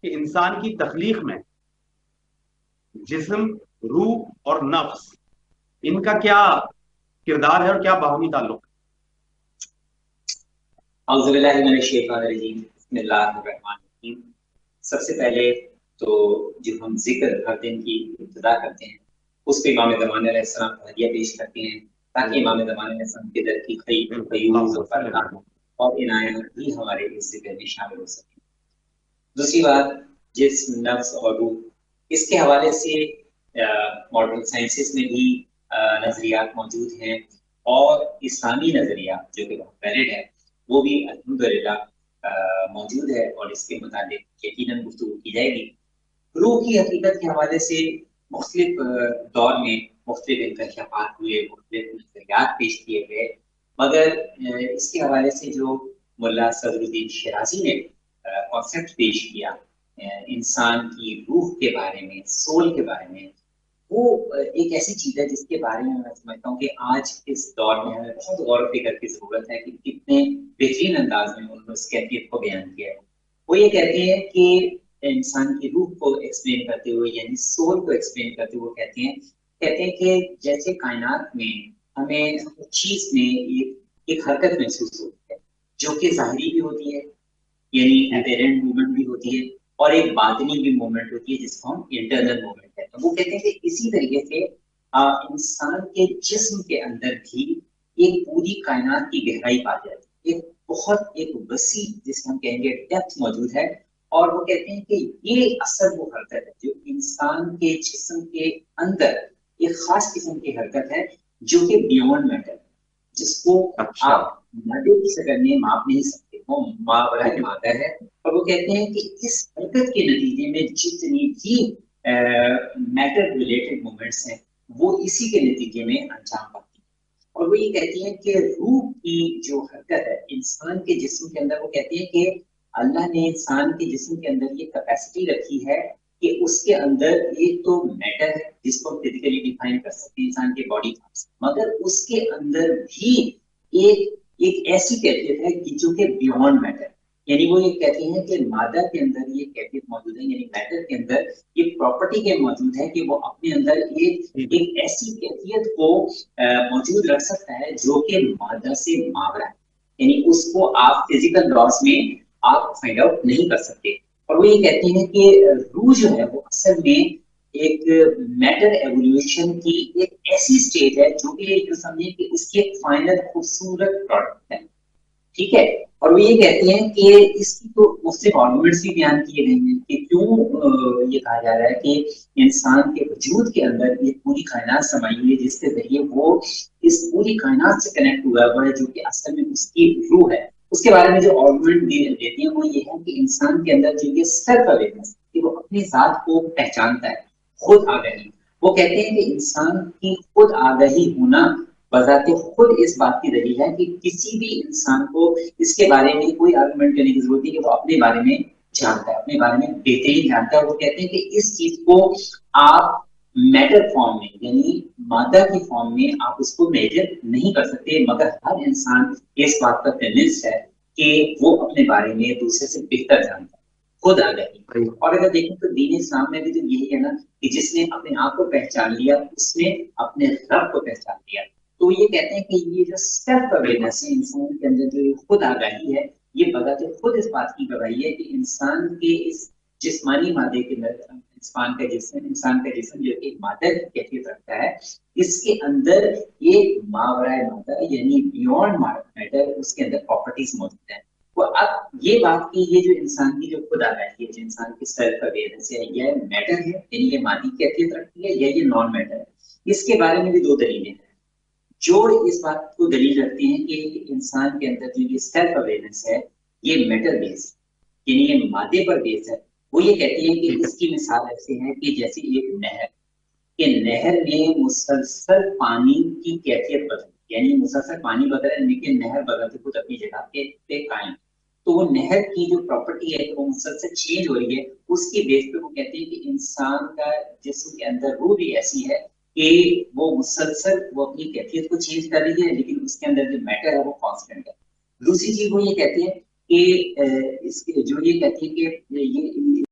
کہ انسان کی تخلیق میں جسم، روح اور نفس، ان کا کیا کردار ہے اور کیا باہمی تعلق ہے؟ اعوذ باللہ من الشیطان الرجیم، بسم اللہ الرحمن الرحیم۔ سب سے پہلے تو جو ہم ذکر ہر دن کی ابتدا کرتے ہیں اس پہ امام زمانہ علیہ السلام کو ہدیہ پیش کرتے ہیں تاکہ امام زمانہ علیہ السلام کے در کی فیوز و برکات اور عنایات بھی ہمارے اس ذکر میں شامل ہو سکیں۔ دوسری بات، جسم، نفس اور روح، اس کے حوالے سے ماڈرن سائنسز میں بھی نظریات موجود ہیں، اور اسلامی نظریہ جو کہ بہت ویلڈ ہے وہ بھی الحمدللہ موجود ہے، اور اس کے متعلق یقیناً گفتگو کی جائے گی۔ روح کی حقیقت کے حوالے سے مختلف دور میں مختلف انکشافات ہوئے، مختلف نظریات پیش کیے گئے، مگر اس کے حوالے سے جو ملا صدر الدین شیرازی نے کانسیپٹ پیش کیا انسان کی روح کے بارے میں، سول کے بارے میں، وہ ایک ایسی چیز ہے جس کے بارے میں سمجھتا ہوں کہ آج اس دور میں ہمیں بہت غور و فکر کی ضرورت ہے کہ کتنے بہترین انداز میں انہوں نے اس کیفیت کو بیان کیا ہے۔ وہ یہ کہتے ہیں کہ انسان کی روح کو ایکسپلین کرتے ہوئے، یعنی سول کو ایکسپلین کرتے ہوئے کہتے ہیں کہ جیسے کائنات میں ہمیں چیز میں ایک حرکت محسوس ہوتی ہے جو کہ ظاہری بھی ہوتی ہے، یعنی اپیرنٹ موومنٹ بھی ہوتی ہے، اور ایک باطنی بھی موومنٹ ہوتی ہے جس کو ہم انٹرنل موومنٹ کہتے ہیں۔ وہ کہتے ہیں کہ اسی طریقے سے انسان کے جسم کے اندر بھی ایک پوری کائنات کی گہرائی پائی جاتی ہے، ایک بہت ایک وسیع جسے ہم کہیں گے ڈیپتھ موجود ہے، اور وہ کہتے ہیں کہ یہ اصل وہ حرکت ہے جو انسان کے جسم کے اندر ایک خاص قسم کی حرکت ہے جو کہ بیونڈ میٹر، جس کو آپ مادے کی شکل میں ماپ نہیں سکتے، وہ ماورا مادہ ہے۔ اور وہ کہتے ہیں کہ اس حرکت کے نتیجے میں جتنی بھی میٹر ریلیٹڈ موومنٹس ہیں وہ اسی کے نتیجے میں انجام پاتی ہیں۔ اور وہ یہ کہتی ہیں کہ روح کی جو حرکت ہے انسان کے جسم کے اندر، وہ کہتی ہے کہ اللہ نے انسان کے جسم کے اندر یہ کیپیسٹی رکھی ہے کہ اس کے اندر ایک تو میٹر ہے جس کو فزیکلی ڈیفائن کر سکتے ہیں انسان کے باڈی پارٹس، مگر اس کے اندر بھی ایک ایسی کیفیت ہے جو کہ بیونڈ میٹر، یعنی وہ یہ کہتے ہیں کہ مادہ کے اندر یہ کیفیت موجود ہے، یعنی میٹر کے اندر یہ پراپرٹی کے موجود ہے کہ وہ اپنے اندر ایک ایسی کیفیت کو موجود رکھ سکتا ہے جو کہ مادہ سے ماورا ہے، یعنی اس کو آپ فزیکل لاس میں آپ فائنڈ آؤٹ نہیں کر سکتے۔ اور وہ یہ کہتے ہیں کہ روح جو ہے وہ اصل میں ایک میٹر ایولیوشن کی ایک ایسی سٹیج ہے جو کہ یہ سمجھیں کہ اس کی ایک فائنل خوبصورت پروڈکٹ ہے، ٹھیک ہے۔ اور وہ یہ کہتے ہیں کہ اس کی تو مختلف آرگومنٹس بھی بیان کیے گئے ہیں کہ کیوں یہ کہا جا رہا ہے کہ انسان کے وجود کے اندر یہ پوری کائنات سمائی ہوئی ہے جس کے ذریعے وہ اس پوری کائنات سے کنیکٹ ہوا ہے جو کہ اصل میں اس کی روح ہے۔ اس کے بارے میں جو آرگومنٹ دیتے ہیں وہ یہ ہے کہ انسان کے اندر جو یہ سیلف اویئرنس کہ وہ اپنی ذات کو پہچانتا ہے، خود آگاہی، وہ کہتے ہیں کہ انسان کی خود آگاہی ہونا بذات خود اس بات کی دلیل ہے کہ کسی بھی انسان کو اس کے بارے میں کوئی آرگومنٹ کرنے کی ضرورت نہیں کہ وہ اپنے بارے میں جانتا ہے، اپنے بارے میں بہترین جانتا ہے۔ وہ کہتے ہیں کہ اس چیز کو آپ میٹر فارم میں یعنی مادہ کی فارم میں آپ اس کو میجر نہیں کر سکتے، مگر ہر انسان اس بات کا کنوینسڈ ہے کہ وہ اپنے بارے میں دوسرے سے بہتر جانتا ہے، خود آگاہی۔ اور اگر دیکھیں تو دین اسلام میں بھی تو یہی ہے نا کہ جس نے اپنے آپ کو پہچان لیا اس نے اپنے رب کو پہچان لیا۔ تو یہ کہتے ہیں کہ یہ جو سیلف اویئرنس ہے انسان کے اندر جو خود آگاہی ہے، یہ بذات خود اس بات کی گواہی ہے کہ انسان کے اس جسمانی مادے کے اندر انسان کا جسم جو ایک مادہ کی کیفیت رکھتا ہے، اس کے اندر ایک ماورائے مادہ یعنی بیونڈ میٹر اس کے اندر پراپرٹیز موجود ہیں۔ وہ اب یہ بات کی یہ جو انسان کی جو خود آگاہی ہے، جو انسان کی سیلف اویئرنس ہے، یہ میٹر ہے یعنی یہ مادی کیفیت رکھتی ہے یا یہ نان میٹر ہے، اس کے بارے میں بھی دو دلیلیں ہیں جو اس بات کو دلیل رکھتے ہیں کہ انسان کے اندر جو یہ سیلف اویئرنس ہے یہ میٹر بیس یعنی یہ مادے پر بیس ہے۔ وہ یہ کہتی ہیں کہ اس کی مثال ایسے ہے کہ جیسے ایک نہر، کہ نہر میں مسلسل پانی کی کیفیت بدل، یعنی مسلسل پانی بدل لیکن نہر بدلتے خود اپنی جگہ پہ قائم، تو وہ نہر کی جو پراپرٹی ہے وہ مسلسل چینج ہو رہی ہے، اس کی بیس پہ وہ کہتے ہیں کہ انسان کا جسم کے اندر روح بھی ایسی ہے کہ وہ مسلسل وہ اپنی کیفیت کو چینج کر رہی ہے لیکن اس کے اندر جو میٹر ہے وہ کانسٹنٹ ہے۔ دوسری چیز وہ یہ کہتے ہیں کہ اس جو یہ کہتے ہیں کہ یہ